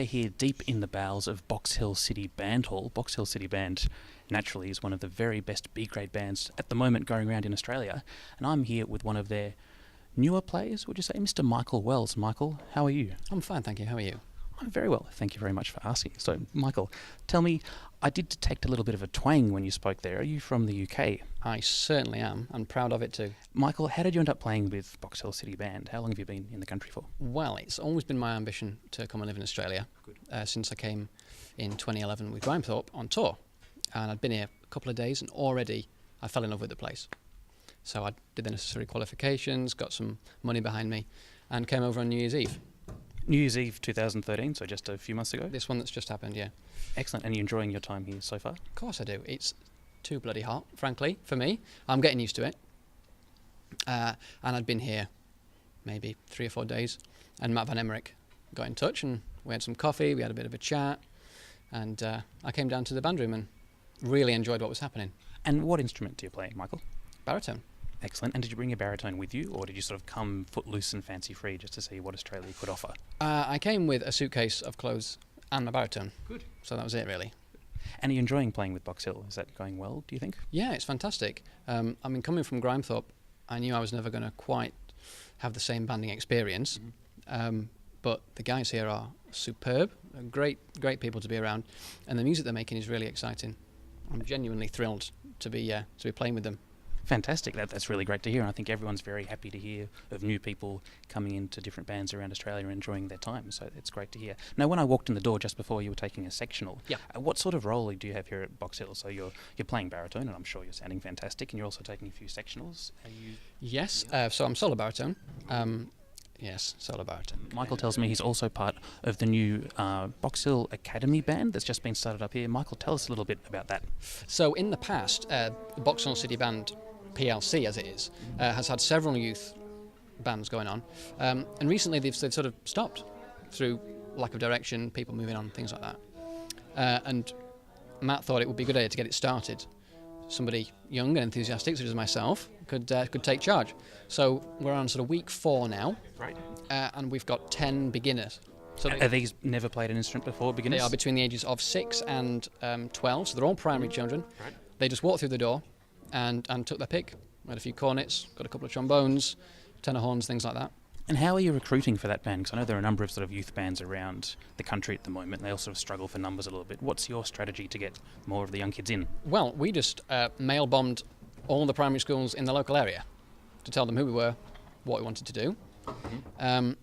here deep in the bowels of Box Hill City Band Hall. Box Hill City Band, naturally, is one of the very best B-grade bands at the moment going around in Australia. And I'm here with one of their newer players, would you say, Mr. Michael Wells. Michael, how are you? I'm fine, thank you. How are you? I'm very well. Thank you very much for asking. So, Michael, tell me, I did detect a little bit of a twang when you spoke there. Are you from the UK? I certainly am, and proud of it too. Michael, how did you end up playing with Box Hill City Band? How long have you been in the country for? Well, it's always been my ambition to come and live in Australia. Since I came in 2011 with Grimethorpe on tour. And I'd been here a couple of days and already I fell in love with the place. So I did the necessary qualifications, got some money behind me, and came over on New Year's Eve. New Year's Eve 2013, so just a few months ago? This one that's just happened, yeah. Excellent. And are you enjoying your time here so far? Of course I do. It's too bloody hot, frankly, for me. I'm getting used to it. And I'd been here maybe 3 or 4 days, and Matt Van Emmerich got in touch, and we had some coffee, we had a bit of a chat, and I came down to the band room and really enjoyed what was happening. And what instrument do you play, Michael? Baritone. Excellent. And did you bring your baritone with you, or did you sort of come footloose and fancy-free just to see what Australia could offer? I came with a suitcase of clothes and my baritone. Good. So that was it, really. And are you enjoying playing with Box Hill? Is that going well, do you think? Yeah, it's fantastic. I mean, coming from Grimethorpe, I knew I was never going to quite have the same banding experience. But the guys here are superb, great people to be around, and the music they're making is really exciting. I'm genuinely thrilled to be playing with them. Fantastic. That's really great to hear, and I think everyone's very happy to hear of new people coming into different bands around Australia and enjoying their time, so it's great to hear. Now, when I walked in the door just before, you were taking a sectional. Yeah. What sort of role do you have here at Box Hill? So you're playing baritone, and I'm sure you're sounding fantastic, and you're also taking a few sectionals. Are you? Yes, so I'm solo baritone. Yes, solo baritone. Michael tells me he's also part of the new Box Hill Academy band that's just been started up here. Michael, tell us a little bit about that. So in the past, the Box Hill City Band PLC, as it is, has had several youth bands going on, and recently they've sort of stopped through lack of direction, people moving on, things like that. And Matt thought it would be a good idea to get it started. Somebody young and enthusiastic, such as myself, could take charge. So we're on sort of week 4 now, Right. And we've got 10 beginners. So Are these never played an instrument before, beginners? they are between the ages of 6 and 12, so they're all primary children. Right. They just walked through the door and took their pick. We had a few cornets, got a couple of trombones, tenor horns, things like that. And how are you recruiting for that band? Because I know there are a number of sort of youth bands around the country at the moment. They all sort of struggle for numbers a little bit. What's your strategy to get more of the young kids in? Well, we just mail bombed all the primary schools in the local area to tell them who we were, what we wanted to do. And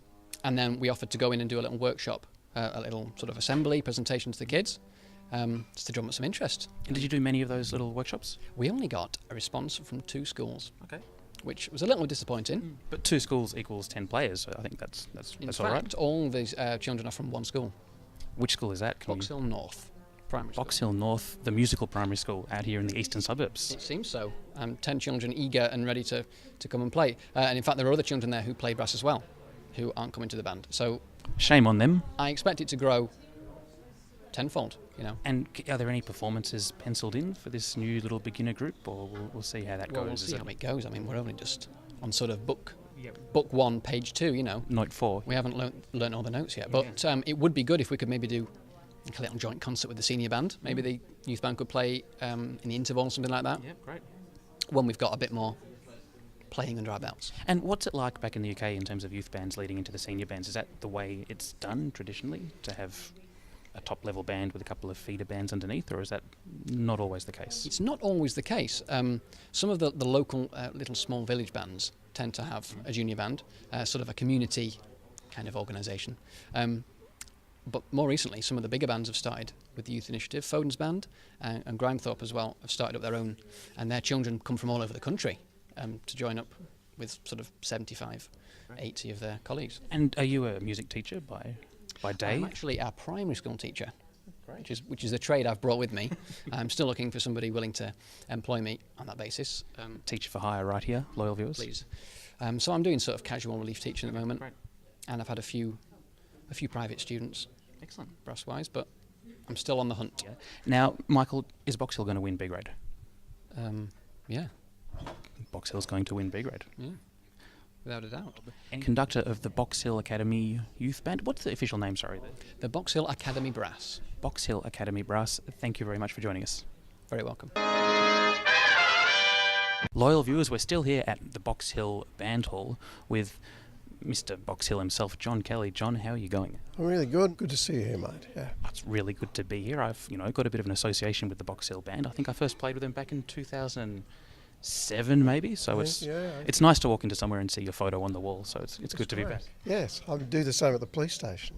then we offered to go in and do a little workshop, a little sort of assembly presentation to the kids, just to drum up some interest. And did you do many of those little workshops? We only got a response from 2 schools, Okay. which was a little disappointing. But 2 schools equals 10 players, so I think that's In all right. fact, all these children are from one school, Which school is that? Box Hill North Primary School. Box Hill North, the musical primary school out here in the eastern suburbs. It seems so. 10 children eager and ready to come and play. And in fact, there are other children there who play brass as well, who aren't coming to the band. So Shame on them. I expect it to grow tenfold, you know. And are there any performances penciled in for this new little beginner group, or we'll see how that Well, goes? we'll Is see it how it goes. I mean, we're only just on sort of book 1, page 2, you know. Note 4? We haven't learnt all the notes yet. But it would be good if we could maybe do like a little joint concert with the senior band. Maybe the youth band could play in the interval, something like that. Yeah, great. When we've got a bit more playing under our belts. And what's it like back in the UK in terms of youth bands leading into the senior bands? Is that the way it's done traditionally, to have a top-level band with a couple of feeder bands underneath, or is that not always the case? It's not always the case. Some of the local little small village bands tend to have a junior band, sort of a community kind of organisation. But more recently, some of the bigger bands have started with the youth initiative. Foden's band and Grimethorpe as well have started up their own, and their children come from all over the country to join up with sort of 75, 80 of their colleagues. And are you a music teacher by day? I'm actually a primary school teacher, which is a trade I've brought with me. I'm still looking for somebody willing to employ me on that basis. Teacher for hire right here, loyal viewers. Please. So I'm doing sort of casual relief teaching at the moment, and I've had a few private students, Excellent. brass-wise, but I'm still on the hunt. Yeah. Now, Michael, is Box Hill going to win B grade? Yeah. Box Hill's going to win B grade. Yeah. without a doubt. And conductor of the Box Hill Academy Youth Band. What's the official name, sorry? The Box Hill Academy Brass. Box Hill Academy Brass. Thank you very much for joining us. Very welcome. Loyal viewers, we're still here at the Box Hill Band Hall with Mr. Box Hill himself, John Kelly. John, how are you going? I'm really good. Good to see you here, mate. Yeah. It's really good to be here. I've got a bit of an association with the Box Hill Band. I think I first played with them back in 2007, maybe. So it's nice to walk into somewhere and see your photo on the wall. So it's good to be back. Yes, I would do the same at the police station.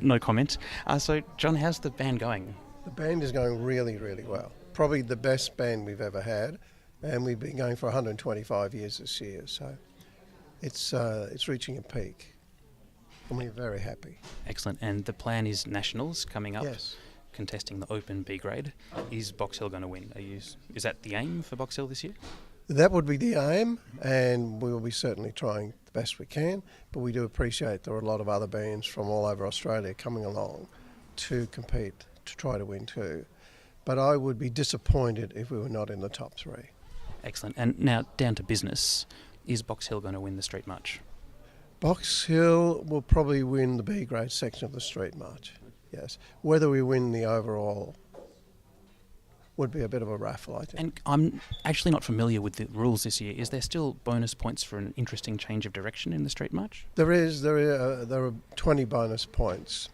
No comment. So, John, how's the band going? The band is going really, really well. Probably the best band we've ever had, and we've been going for 125 years this year. So it's reaching a peak, and we're very happy. Excellent. And the plan is nationals coming up. Yes. Contesting the Open B grade. Is Box Hill going to win? Is that the aim for Box Hill this year? That would be the aim, and we will be certainly trying the best we can, but we do appreciate there are a lot of other bands from all over Australia coming along to compete, to try to win too. But I would be disappointed if we were not in the top three. Excellent. And now down to business. Is Box Hill going to win the Street March? Box Hill will probably win the B grade section of the Street March, yes. Whether we win the overall would be a bit of a raffle, I think. And I'm actually not familiar with the rules this year. Is there still bonus points for an interesting change of direction in the Street March? There are 20 bonus points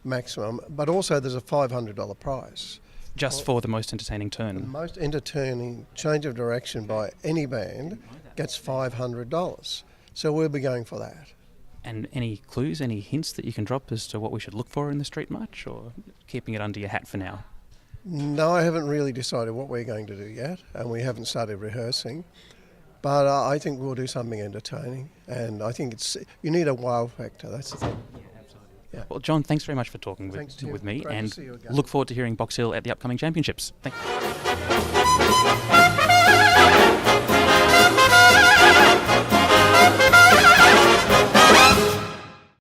maximum, but also there's a $500 prize. Just for the most entertaining turn? The most entertaining change of direction by any band gets $500. So we'll be going for that. And any clues, any hints that you can drop as to what we should look for in the Street March, or keeping it under your hat for now? No, I haven't really decided what we're going to do yet, and we haven't started rehearsing. But I think we'll do something entertaining, and I think you need a wow factor, that's the thing. Yeah. Well, John, thanks very much for talking with me, and look forward to hearing Box Hill at the upcoming championships. Thank you.